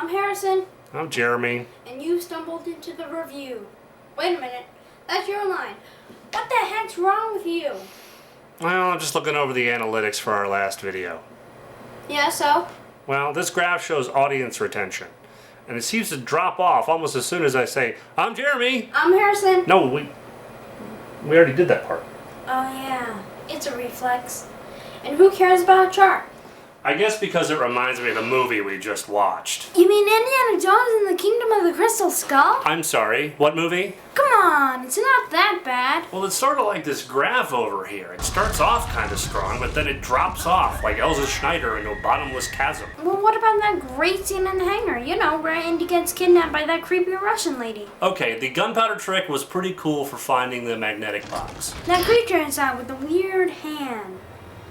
I'm Harrison. I'm Jeremy. And you stumbled into the review. Wait a minute. That's your line. What the heck's wrong with you? Well, I'm just looking over the analytics for our last video. Yeah, so? Well, this graph shows audience retention. And it seems to drop off almost as soon as I say, I'm Jeremy. I'm Harrison. No, we already did that part. Oh yeah, it's a reflex. And who cares about a chart? I guess because it reminds me of the movie we just watched. You mean Indiana Jones and the Kingdom of the Crystal Skull? I'm sorry, what movie? Come on, it's not that bad. Well, it's sort of like this graph over here. It starts off kind of strong, but then it drops off like Elsa Schneider into a bottomless chasm. Well, what about that great scene in the hangar? You know, where Indy gets kidnapped by that creepy Russian lady. Okay, the gunpowder trick was pretty cool for finding the magnetic box. That creature inside with the weird hand.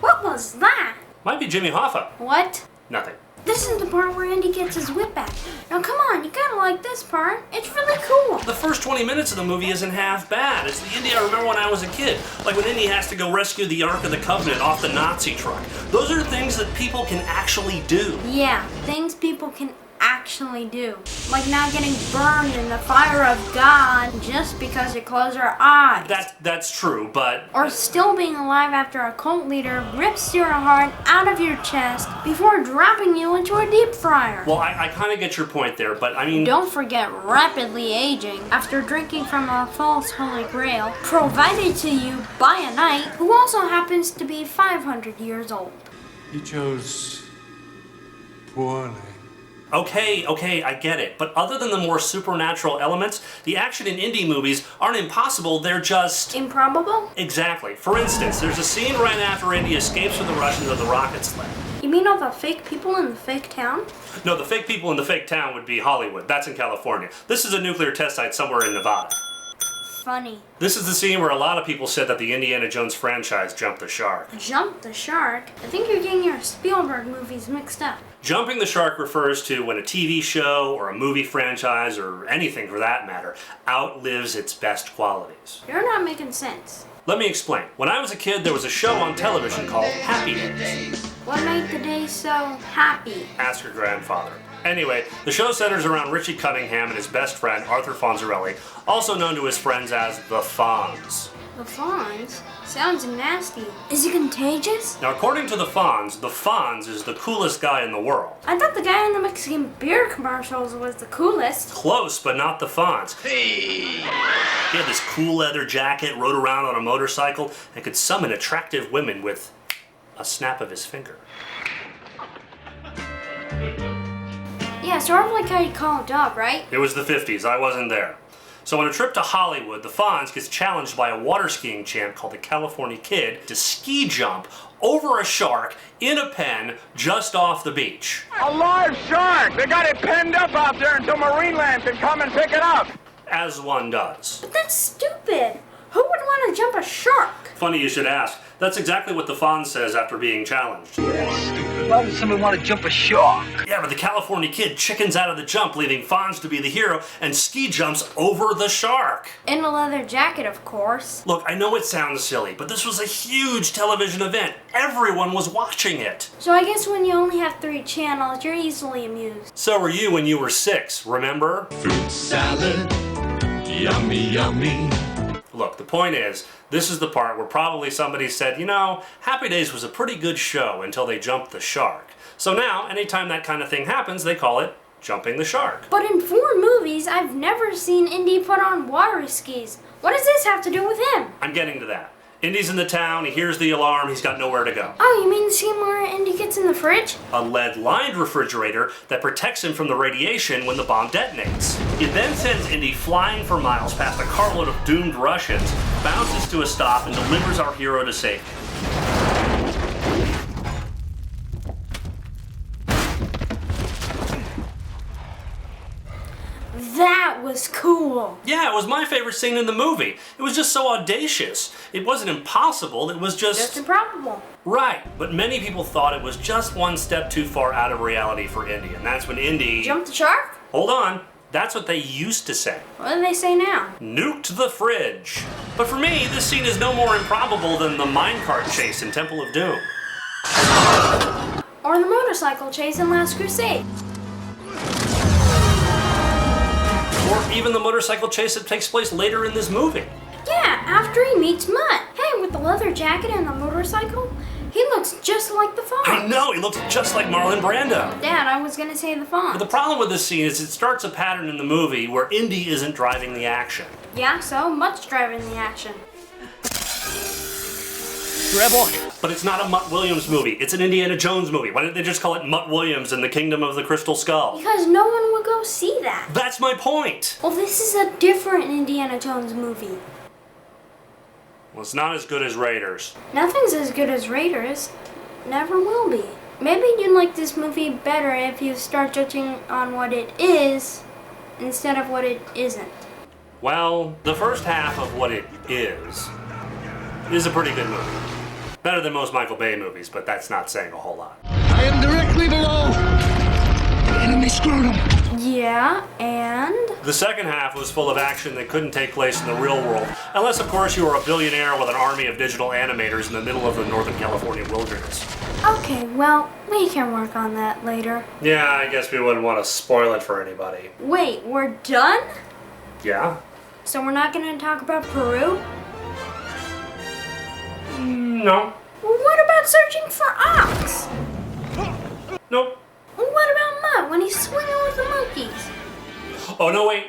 What was that? Might be Jimmy Hoffa. What? Nothing. This is the part where Indy gets his whip back. Now come on, you gotta like this part. It's really cool. The first 20 minutes of the movie isn't half bad. It's the Indy I remember when I was a kid. Like when Indy has to go rescue the Ark of the Covenant off the Nazi truck. Those are things that people can actually do. Yeah, things people can actually do. Like not getting burned in the fire of God just because you close your eyes. That's true, but... Or still being alive after a cult leader rips your heart out of your chest before dropping you into a deep fryer. Well, I kind of get your point there, but I mean... Don't forget rapidly aging after drinking from a false holy grail provided to you by a knight who also happens to be 500 years old. You chose poorly. Okay, I get it. But other than the more supernatural elements, the action in indie movies aren't impossible, they're just... Improbable? Exactly. For instance, there's a scene right after Indy escapes from the Russians with the rocket sled. You mean all the fake people in the fake town? No, the fake people in the fake town would be Hollywood. That's in California. This is a nuclear test site somewhere in Nevada. Funny. This is the scene where a lot of people said that the Indiana Jones franchise jumped the shark. Jumped the shark? I think you're getting your Spielberg movies mixed up. Jumping the shark refers to when a TV show or a movie franchise, or anything for that matter, outlives its best qualities. You're not making sense. Let me explain. When I was a kid, there was a show on television called Happy Days. What made the day so happy? Ask your grandfather. Anyway, the show centers around Richie Cunningham and his best friend, Arthur Fonzarelli, also known to his friends as the Fonz. The Fonz? Sounds nasty. Is he contagious? Now, according to the Fonz is the coolest guy in the world. I thought the guy in the Mexican beer commercials was the coolest. Close, but not the Fonz. Hey! He had this cool leather jacket, rode around on a motorcycle, and could summon attractive women with a snap of his finger. Yeah, sort of like how you call a dog, right? It was the 50s, I wasn't there. So on a trip to Hollywood, the Fonz gets challenged by a water skiing champ called the California Kid to ski jump over a shark in a pen just off the beach. A live shark! They got it penned up out there until Marineland can come and pick it up! As one does. But that's stupid! Who would want to jump a shark? Funny you should ask. That's exactly what the Fonz says after being challenged. Why would somebody want to jump a shark? Yeah, but the California Kid chickens out of the jump, leaving Fonz to be the hero, and ski jumps over the shark. In a leather jacket, of course. Look, I know it sounds silly, but this was a huge television event. Everyone was watching it. So I guess when you only have 3 channels, you're easily amused. So were you when you were 6, remember? Fruit salad, yummy, yummy. Look, the point is, this is the part where probably somebody said, you know, Happy Days was a pretty good show until they jumped the shark. So now, anytime that kind of thing happens, they call it jumping the shark. But in 4 movies, I've never seen Indy put on water skis. What does this have to do with him? I'm getting to that. Indy's in the town, he hears the alarm, he's got nowhere to go. Oh, you mean the scene where Indy gets in the fridge? A lead-lined refrigerator that protects him from the radiation when the bomb detonates. It then sends Indy flying for miles past a carload of doomed Russians, bounces to a stop, and delivers our hero to safety. That was cool. Yeah, it was my favorite scene in the movie. It was just so audacious. It wasn't impossible, it was Just improbable. Right, but many people thought it was just one step too far out of reality for Indy, and that's when Indy... Jump the shark? Hold on. That's what they used to say. What do they say now? Nuked the fridge. But for me, this scene is no more improbable than the minecart chase in Temple of Doom. Or the motorcycle chase in Last Crusade. Or even the motorcycle chase that takes place later in this movie. Yeah, after he meets Mutt. Hey, with the leather jacket and the motorcycle, he looks just like the Fonz. I know, he looks just like Marlon Brando. Dad, I was gonna say the Fonz. But the problem with this scene is it starts a pattern in the movie where Indy isn't driving the action. Yeah, so Mutt's driving the action. But it's not a Mutt Williams movie, it's an Indiana Jones movie. Why didn't they just call it Mutt Williams and the Kingdom of the Crystal Skull? Because no one would go see that. That's my point. Well, this is a different Indiana Jones movie. Well, it's not as good as Raiders. Nothing's as good as Raiders. Never will be. Maybe you'd like this movie better if you start judging on what it is instead of what it isn't. Well, the first half of what it is a pretty good movie. Better than most Michael Bay movies, but that's not saying a whole lot. I am directly below. The enemy scrotum. Yeah, and? The second half was full of action that couldn't take place in the real world, unless of course you were a billionaire with an army of digital animators in the middle of the Northern California wilderness. Okay, well, we can work on that later. Yeah, I guess we wouldn't want to spoil it for anybody. Wait, we're done? Yeah? So we're not gonna talk about Peru? No. Well, what about searching for Ox? Nope. Well, what about Mutt when he's swinging with the monkeys? Oh, no, wait.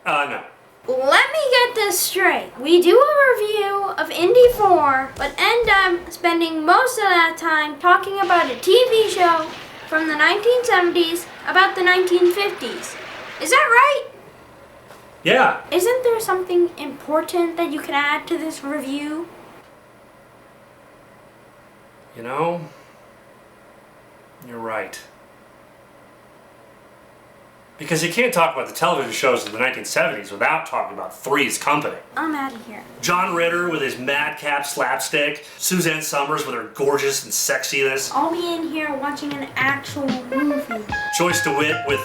No. Let me get this straight. We do a review of Indy 4, but end up spending most of that time talking about a TV show from the 1970s about the 1950s. Is that right? Yeah. Isn't there something important that you can add to this review? You know, you're right. Because you can't talk about the television shows of the 1970s without talking about Three's Company. I'm out of here. John Ritter with his madcap slapstick, Suzanne Summers with her gorgeous and sexiness, I'll be in here watching an actual movie. Joyce DeWitt with...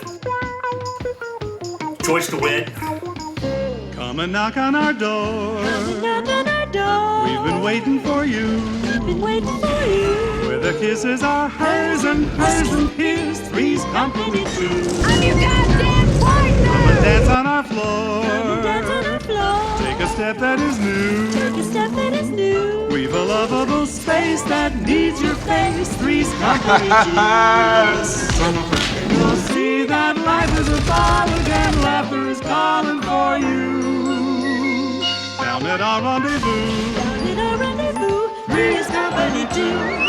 Joyce DeWitt. Come and knock on our door. We've been waiting for you. Where the kisses are hers and his. Three's company too. I'm your goddamn partner! Come and dance on our floor. Take a step that is new. We've a lovable space that needs your face. Three's company too. You'll see that life is a ball again. Laughter is calling for you. Down at our rendezvous. Three's company too.